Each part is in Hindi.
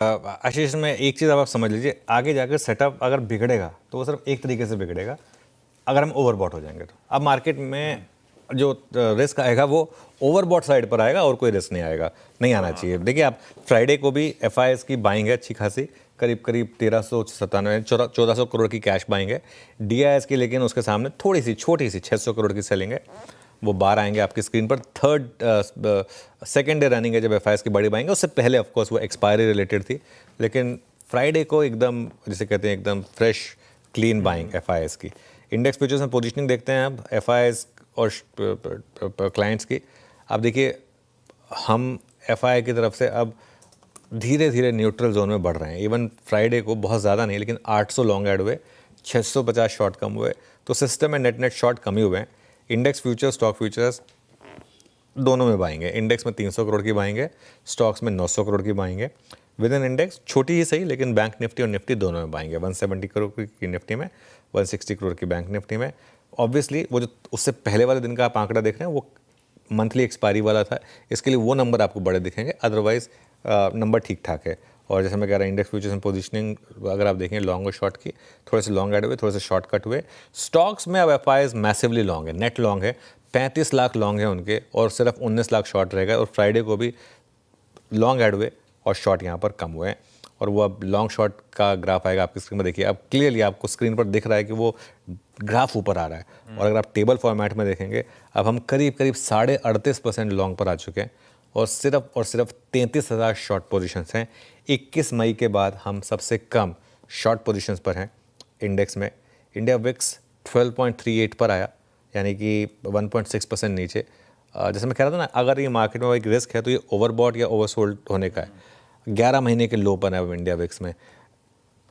आशीष में एक चीज़ अब आप समझ लीजिए, आगे जाकर सेटअप अगर बिगड़ेगा तो वो सिर्फ एक तरीके से बिगड़ेगा, अगर हम ओवरबॉट हो जाएंगे तो। अब मार्केट में जो रिस्क आएगा वो ओवरबॉट साइड पर आएगा और कोई रिस्क नहीं आएगा, नहीं आना चाहिए। देखिए आप फ्राइडे को भी एफआईएस की बाइंग है अच्छी खासी, करीब 1400 करोड़ की कैश बाइंग है। डीआईएस की लेकिन उसके सामने थोड़ी सी छोटी सी 600 करोड़ की सेलिंग है, वो बार आएंगे आपकी स्क्रीन पर। सेकेंड डे रनिंग है जब एफआईएस की बड़ी बाइंग है, उससे पहले ऑफकोर्स वो एक्सपायरी रिलेटेड थी, लेकिन फ्राइडे को एकदम जिसे कहते हैं एकदम फ्रेश क्लीन बाइंग एफआईएस की। इंडेक्स फ्यूचर्स में पोजीशनिंग देखते हैं अब एफआईएस और क्लाइंट्स की। आप देखिए हम एफआई की तरफ से अब धीरे धीरे न्यूट्रल जोन में बढ़ रहे हैं। इवन फ्राइडे को बहुत ज़्यादा नहीं लेकिन 800 लॉन्ग ऐड हुए, 650 शॉर्ट कम हुए, तो सिस्टम में नेट शॉर्ट कम ही हुए हैं। इंडेक्स फ्यूचर्स स्टॉक फ्यूचर्स दोनों में बाइंग है। इंडेक्स में 300 करोड़ की बाइंग है, स्टॉक्स में 900 करोड़ की बाइंग है। विद इन इंडेक्स छोटी ही सही लेकिन बैंक निफ्टी और निफ्टी दोनों में बाइंग है। 170 करोड़ की निफ्टी में, 160 करोड़ की बैंक निफ्टी में। ऑब्वियसली वो जो उससे पहले वाले दिन का आप आंकड़ा देख रहे हैं वो मंथली एक्सपायरी वाला था, इसके लिए वो नंबर आपको बड़े दिखेंगे, अदरवाइज नंबर ठीक ठाक है। और जैसे मैं कह रहा हूँ इंडेक्स फ्यूचर्स में पोजीशनिंग अगर आप देखें लॉन्ग और शॉर्ट की, थोड़े से लॉन्ग ऐड हुए, थोड़े से शॉर्ट कट हुए। स्टॉक्स में अब एफआईएस मैसिवली लॉन्ग है, नेट लॉन्ग है, 35 लाख लॉन्ग है उनके और सिर्फ 19 लाख शॉर्ट रहेगा। और फ्राइडे को भी लॉन्ग ऐड हुए और शॉर्ट यहाँ पर कम हुए हैं। और वो अब लॉन्ग शॉर्ट का ग्राफ आएगा आपकी स्क्रीन पर, देखिए अब क्लियरली आपको स्क्रीन पर दिख रहा है कि वो ग्राफ ऊपर आ रहा है। और अगर आप टेबल फॉर्मेट में देखेंगे अब हम करीब 38.5% लॉन्ग पर आ चुके हैं और सिर्फ 33,000 शॉर्ट पोजीशंस हैं। 21 मई के बाद हम सबसे कम शॉर्ट पोजीशंस पर हैं इंडेक्स में। इंडिया विक्स 12.38 पर आया, यानी कि 1.6% नीचे। जैसे मैं कह रहा था ना, अगर ये मार्केट में एक रिस्क है तो ये ओवरबॉट या ओवरसोल्ड होने का है। 11 महीने के लो पर है अब इंडिया विक्स में।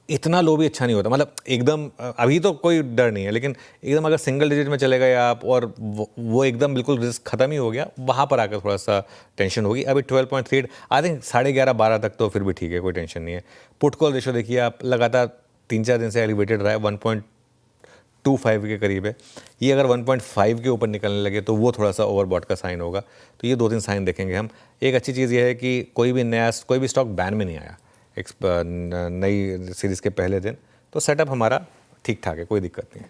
इतना लो भी अच्छा नहीं होता, मतलब एकदम अभी तो कोई डर नहीं है, लेकिन एकदम अगर सिंगल डिजिट में चले गए आप और वो एकदम बिल्कुल रिस्क खत्म ही हो गया, वहाँ पर आकर थोड़ा सा टेंशन होगी। अभी 12.3 आई थिंक 11:30-12 तक तो फिर भी ठीक है, कोई टेंशन नहीं है। पुट कॉल रेशो देखिए आप लगातार 3-4 दिन से एलिवेटेड रहा है, 1.25 के करीब है। ये अगर 1.5 के ऊपर निकलने लगे तो वो थोड़ा सा ओवरबॉट का साइन होगा। तो ये 2-3 साइन देखेंगे हम। एक अच्छी चीज़ ये है कि कोई भी स्टॉक बैन में नहीं आया नई सीरीज़ के पहले दिन, तो सेटअप हमारा ठीक ठाक है, कोई दिक्कत नहीं है।